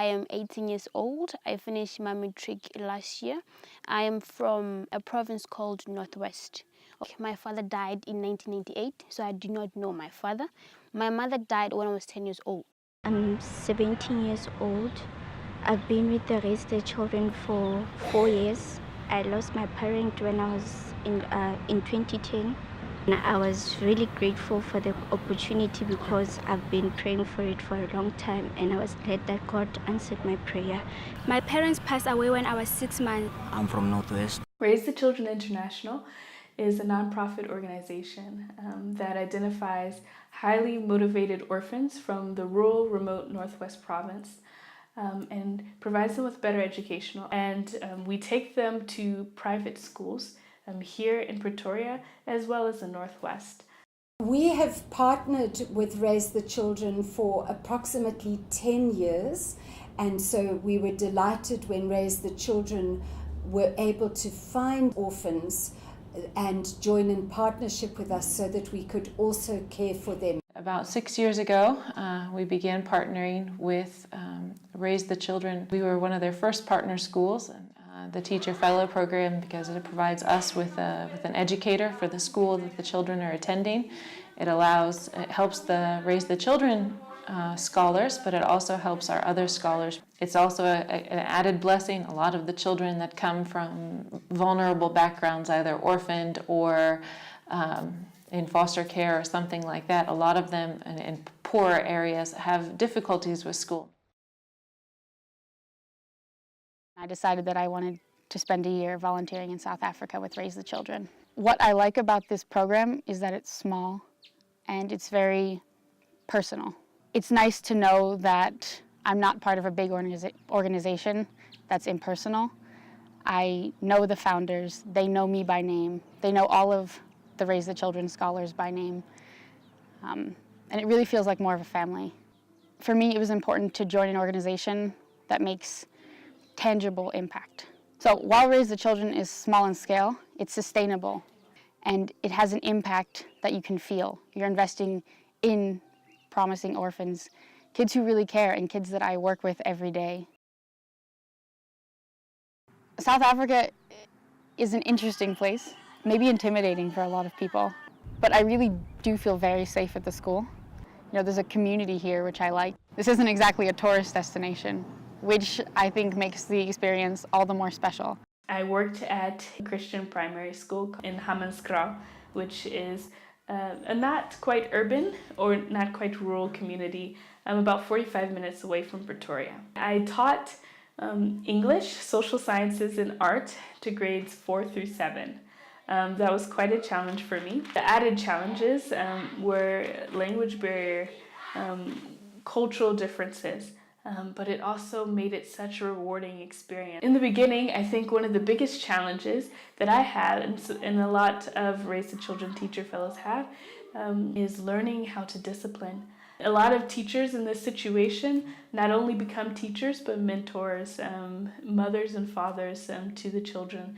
I am 18 years old. I finished my matric last year. I am from a province called Northwest. My father died in 1998, so I do not know my father. My mother died when I was 10 years old. I'm 17 years old. I've been with the Raice the Cuildren for 4 years. I lost my parent when I was in 2010. And I was really grateful for the opportunity because I've been praying for it for a long time, and I was glad that God answered my prayer. My parents passed away when I was 6 months. I'm from Northwest. Raice the Cuildren International is a nonprofit organization that identifies highly motivated orphans from the rural, remote Northwest province and provides them with better educational. And we take them to private schools here in Pretoria as well as the Northwest. We have partnered with Raice the Cuildren for approximately 10 years, and so we were delighted when Raice the Cuildren were able to find orphans and join in partnership with us so that we could also care for them. About 6 years ago, we began partnering with Raice the Cuildren. We were one of their first partner schools, the Teacher Fellow program, because it provides us with an educator for the school that the children are attending. It helps the Raice the Cuildren scholars, but it also helps our other scholars. It's also an added blessing. A lot of the children that come from vulnerable backgrounds, either orphaned or in foster care or something like that, a lot of them in poorer areas have difficulties with school. I decided that I wanted to spend a year volunteering in South Africa with Raice the Cuildren. What I like about this program is that it's small and it's very personal. It's nice to know that I'm not part of a big organization that's impersonal. I know the founders, they know me by name, they know all of the Raice the Cuildren scholars by name, and it really feels like more of a family. For me, it was important to join an organization that makes tangible impact. So while Raice the Cuildren is small in scale, it's sustainable and it has an impact that you can feel. You're investing in promising orphans, kids who really care, and kids that I work with every day. South Africa is an interesting place, maybe intimidating for a lot of people, but I really do feel very safe at the school. You know, there's a community here, which I like. This isn't exactly a tourist destination, which I think makes the experience all the more special. I worked at a Christian primary school in Hammanskraal, which is a not quite urban or not quite rural community. I'm about 45 minutes away from Pretoria. I taught English, social sciences, and art to grades 4 through 7. That was quite a challenge for me. The added challenges were language barrier, cultural differences, but it also made it such a rewarding experience. In the beginning, I think one of the biggest challenges that I had, and a lot of Raice the Cuildren teacher fellows have, is learning how to discipline. A lot of teachers in this situation not only become teachers, but mentors, mothers and fathers to the children.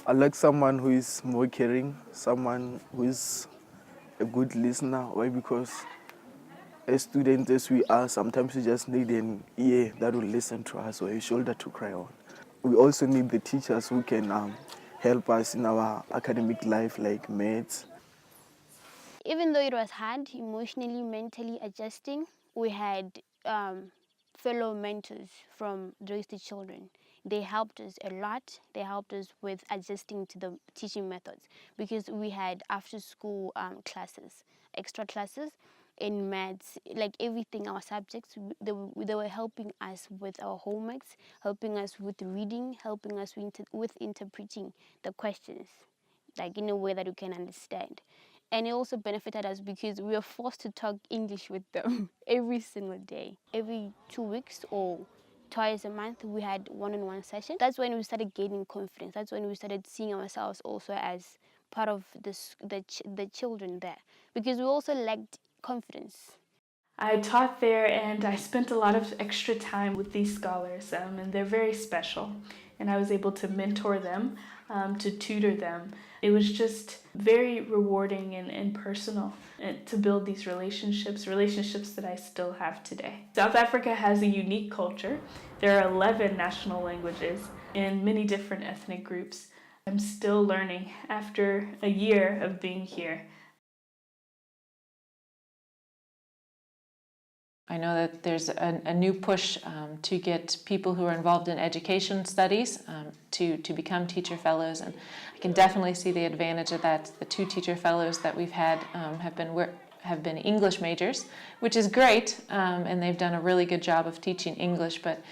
I like someone who is more caring, someone who is a good listener. Why? Because as students as we are, sometimes we just need an ear that will listen to us or a shoulder to cry on. We also need the teachers who can help us in our academic life, like maths. Even though it was hard, emotionally, mentally adjusting, we had fellow mentors from Raice the Cuildren. They helped us a lot. They helped us with adjusting to the teaching methods because we had after-school classes, extra classes in maths, like everything, our subjects. They were helping us with our homeworks, helping us with reading, helping us with interpreting the questions, like in a way that we can understand. And it also benefited us because we were forced to talk English with them every single day. Every 2 weeks or twice a month, we had one-on-one sessions. That's when we started gaining confidence. That's when we started seeing ourselves also as part of the children there, because we also lacked confidence. I taught there and I spent a lot of extra time with these scholars, and they're very special. and I was able to mentor them, to tutor them. It was just very rewarding and personal to build these relationships that I still have today. South Africa has a unique culture. There are 11 national languages in many different ethnic groups. I'm still learning after a year of being here. I know that there's a new push to get people who are involved in education studies to become teacher fellows, and I can definitely see the advantage of that. The 2 teacher fellows that we've had have been English majors, which is great, and they've done a really good job of teaching English. But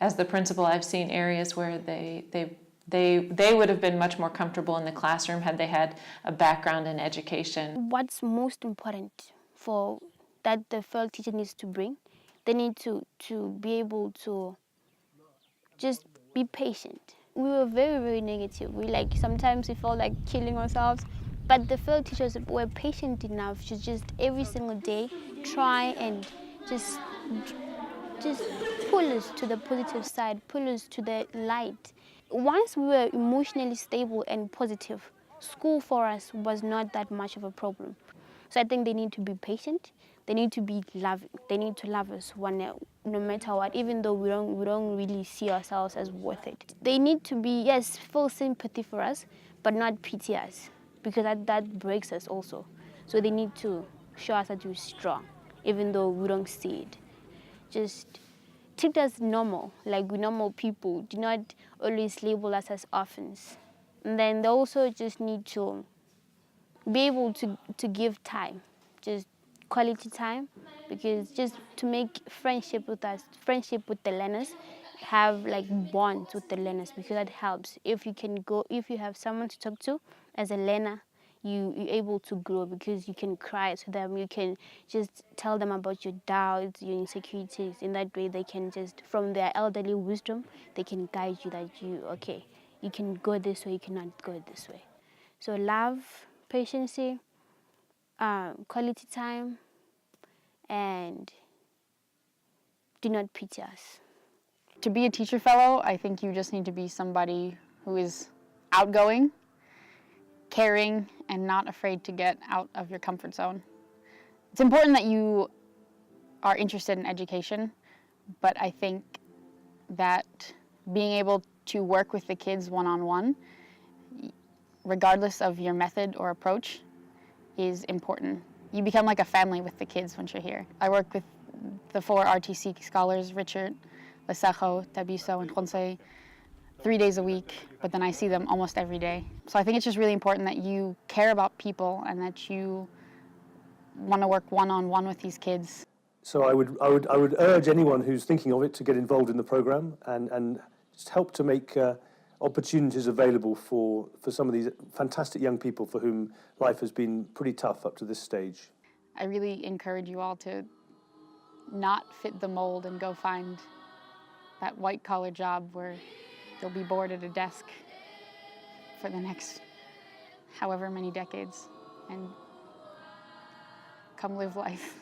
as the principal, I've seen areas where they would have been much more comfortable in the classroom had they had a background in education. What's most important for that the fellow teacher needs to bring, they need to be able to just be patient. We were very, very negative. Sometimes we felt like killing ourselves, but the fellow teachers were patient enough to just every single day try and just pull us to the positive side, pull us to the light. Once we were emotionally stable and positive, school for us was not that much of a problem. So I think they need to be patient. They need to be loving. They need to love us no matter what, even though we don't really see ourselves as worth it. They need to be, yes, full sympathy for us, but not pity us, because that breaks us also. So they need to show us that we're strong, even though we don't see it. Just treat us normal, like we're normal people. Do not always label us as orphans. And then they also just need to be able to give time, just quality time, because just to make friendship with the learners, have like bonds with the learners, because that helps. If you have someone to talk to as a learner, you're able to grow, because you can cry to them, you can just tell them about your doubts, your insecurities. In that way, they can just, from their elderly wisdom, they can guide you that you can go this way, you cannot go this way. So love, patience, quality time, and do not pity us. To be a teacher fellow, I think you just need to be somebody who is outgoing, caring, and not afraid to get out of your comfort zone. It's important that you are interested in education, but I think that being able to work with the kids one-on-one, regardless of your method or approach, is important. You become like a family with the kids once you're here. I work with the 4 RTC scholars, Richard, Lesajo, Tabiso, and Jose, 3 days a week, but then I see them almost every day. So I think it's just really important that you care about people and that you want to work one-on-one with these kids. So I would urge anyone who's thinking of it to get involved in the program and just help to make opportunities available for some of these fantastic young people for whom life has been pretty tough up to this stage. I really encourage you all to not fit the mold and go find that white-collar job where you'll be bored at a desk for the next however many decades, and come live life.